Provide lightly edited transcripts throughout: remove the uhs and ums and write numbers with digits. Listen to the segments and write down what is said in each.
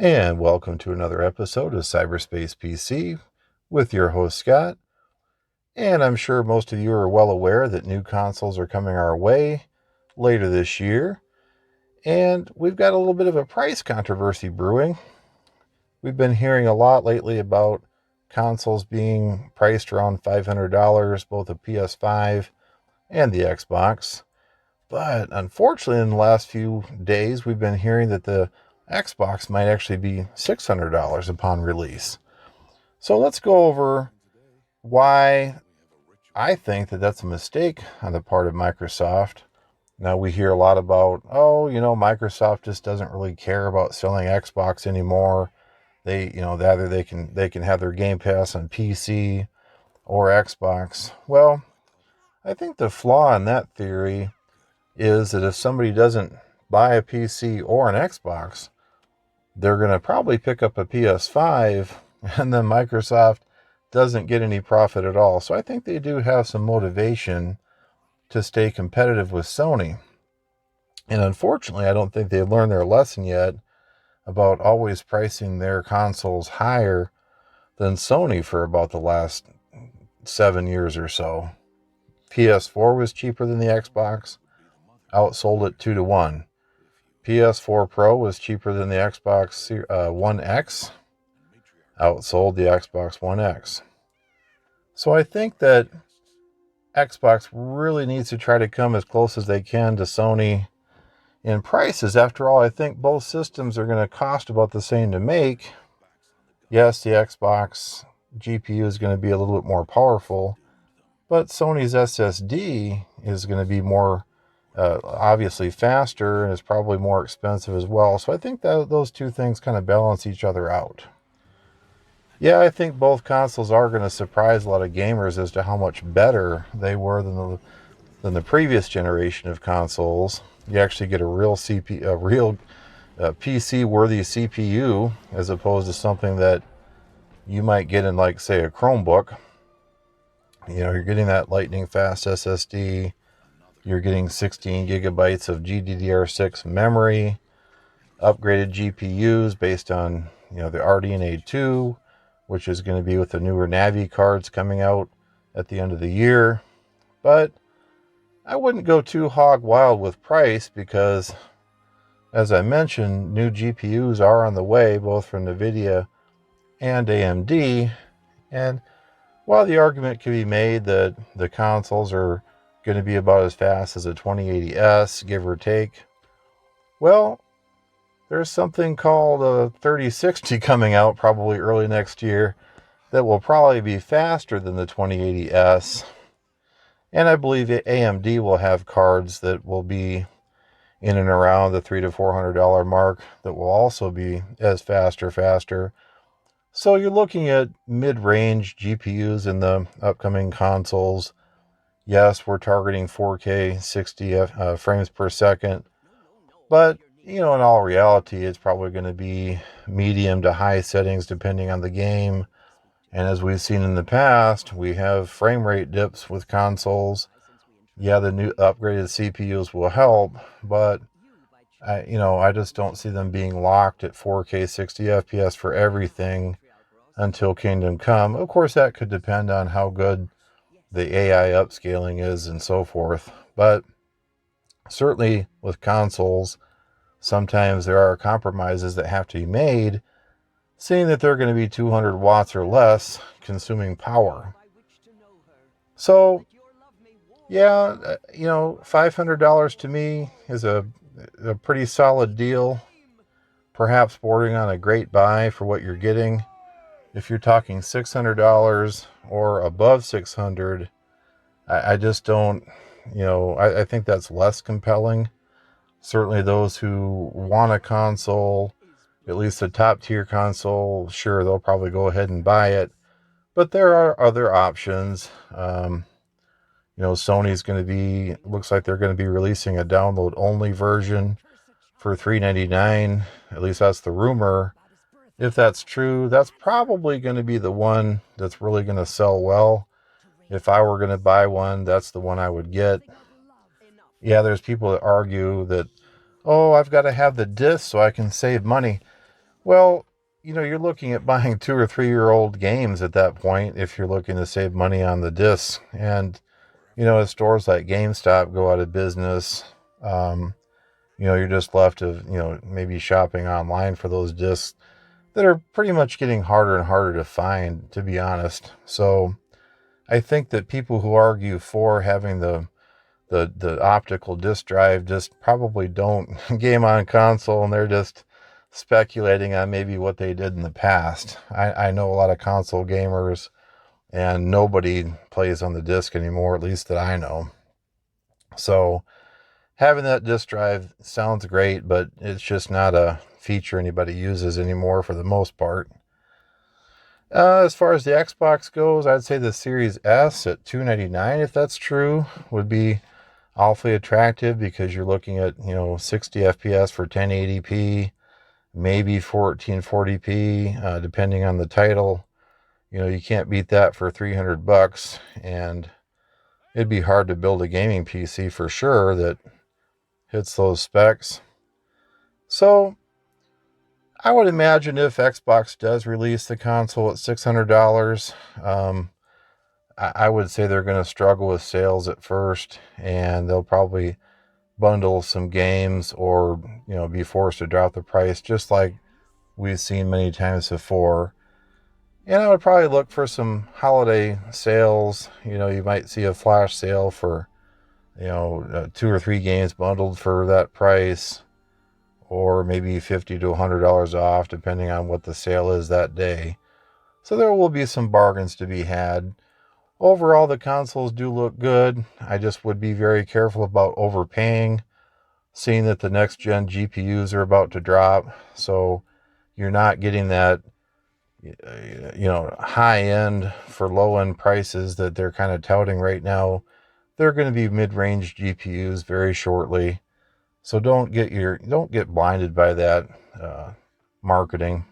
And welcome to another episode of Cyberspace PC with your host, Scott. And I'm sure most of you are well aware that new consoles are coming our way later this year. And we've got a little bit of a price controversy brewing. We've been hearing a lot lately about consoles being priced around $500, both the PS5 and the Xbox. But unfortunately, in the last few days, we've been hearing that the Xbox might actually be $600 upon release. So let's go over why I think that that's a mistake on the part of Microsoft. Now we hear a lot about, Microsoft just doesn't really care about selling Xbox anymore. Either they can have their Game Pass on PC or Xbox. Well, I think the flaw in that theory is that if somebody doesn't buy a PC or an Xbox, they're going to probably pick up a PS5, and then Microsoft doesn't get any profit at all. So I think they do have some motivation to stay competitive with Sony. And unfortunately, I don't think they've learned their lesson yet about always pricing their consoles higher than Sony for about the last 7 years or so. PS4 was cheaper than the Xbox, outsold it 2-1. PS4 Pro was cheaper than the Xbox One X, outsold the Xbox One X. So I think that Xbox really needs to try to come as close as they can to Sony in prices. After all, I think both systems are going to cost about the same to make. Yes, the Xbox GPU is going to be a little bit more powerful, but Sony's SSD is going to be more obviously faster, and it's probably more expensive as well. So I think that those two things kind of balance each other out. Yeah, I think both consoles are going to surprise a lot of gamers as to how much better they were than the previous generation of consoles. You actually get a real PC-worthy CPU as opposed to something that you might get in, like, say, a Chromebook. You're getting that lightning fast SSD. You're getting 16 gigabytes of GDDR6 memory, upgraded GPUs based on, the RDNA 2, which is going to be with the newer Navi cards coming out at the end of the year. But I wouldn't go too hog wild with price because, as I mentioned, new GPUs are on the way, both from NVIDIA and AMD. And while the argument can be made that the consoles are going to be about as fast as a 2080S, give or take, well, there's something called a 3060 coming out probably early next year that will probably be faster than the 2080S. And I believe AMD will have cards that will be in and around the $300 to $400 mark that will also be as fast or faster. So you're looking at mid-range GPUs in the upcoming consoles. Yes, we're targeting 4K 60 frames per second, but in all reality, it's probably going to be medium to high settings depending on the game. And as we've seen in the past, we have frame rate dips with consoles. Yeah, the new upgraded CPUs will help, but I just don't see them being locked at 4K 60 FPS for everything until Kingdom Come. Of course, that could depend on how good the AI upscaling is and so forth. But certainly with consoles, sometimes there are compromises that have to be made, seeing that they're going to be 200 watts or less consuming power. So, yeah, $500 to me is a pretty solid deal. Perhaps bordering on a great buy for what you're getting. If you're talking $600 or above $600, I just don't, I think that's less compelling. Certainly those who want a console, at least a top tier console, sure, they'll probably go ahead and buy it. But there are other options. Sony's looks like they're going to be releasing a download only version for $399. At least that's the rumor. If that's true, that's probably going to be the one that's really going to sell well. If I were going to buy one, that's the one I would get. Yeah, there's people that argue that, I've got to have the disc so I can save money. Well, you're looking at buying 2 or 3 year old games at that point if you're looking to save money on the discs. And, as stores like GameStop go out of business, um, you're just left of, maybe shopping online for those discs that are pretty much getting harder and harder to find, to be honest. So I think that people who argue for having the optical disc drive just probably don't game on console, and they're just speculating on maybe what they did in the past. I know a lot of console gamers, and nobody plays on the disc anymore, at least that I know. So having that disc drive sounds great, but it's just not a feature anybody uses anymore for the most part. As far as the Xbox goes, I'd say the Series S at $299, if that's true, would be awfully attractive, because you're looking at 60 FPS for 1080p, maybe 1440p, depending on the title. You can't beat that for $300, and it'd be hard to build a gaming PC for sure that hits those specs. So I would imagine if Xbox does release the console at $600, I would say they're going to struggle with sales at first, and they'll probably bundle some games, or be forced to drop the price, just like we've seen many times before. And I would probably look for some holiday sales. You might see a flash sale for 2 or 3 games bundled for that price, or maybe $50 to $100 off, depending on what the sale is that day. So there will be some bargains to be had. Overall, the consoles do look good. I just would be very careful about overpaying, seeing that the next gen GPUs are about to drop. So you're not getting that, high end for low end prices that they're kind of touting right now. They're going to be mid-range GPUs very shortly. So don't get blinded by that marketing.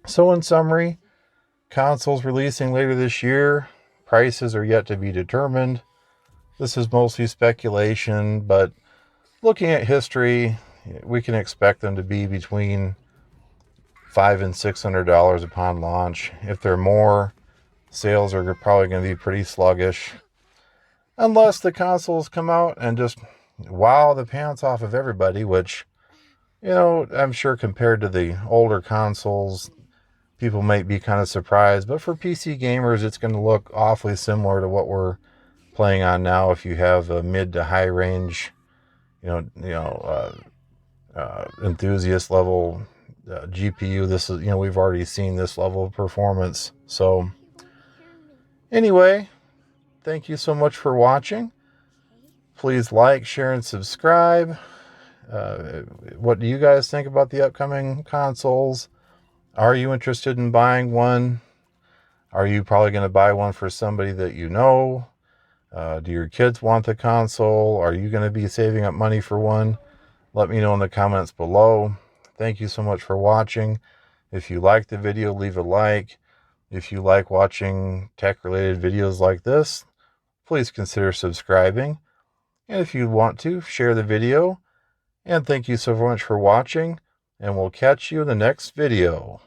So in summary, consoles releasing later this year. Prices are yet to be determined. This is mostly speculation, but looking at history, we can expect them to be between $500 and $600 upon launch. If they're more, sales are probably going to be pretty sluggish, unless the consoles come out and just wow the pants off of everybody, which, I'm sure compared to the older consoles, people might be kind of surprised. But for PC gamers, it's going to look awfully similar to what we're playing on now. If you have a mid to high range, enthusiast level GPU, this is, we've already seen this level of performance. So anyway, thank you so much for watching. Please like, share, and subscribe. What do you guys think about the upcoming consoles? Are you interested in buying one? Are you probably going to buy one for somebody that you know? Do your kids want the console? Are you going to be saving up money for one? Let me know in the comments below. Thank you so much for watching. If you like the video, leave a like. If you like watching tech-related videos like this, please consider subscribing. And if you want to, share the video. And thank you so much for watching, and we'll catch you in the next video.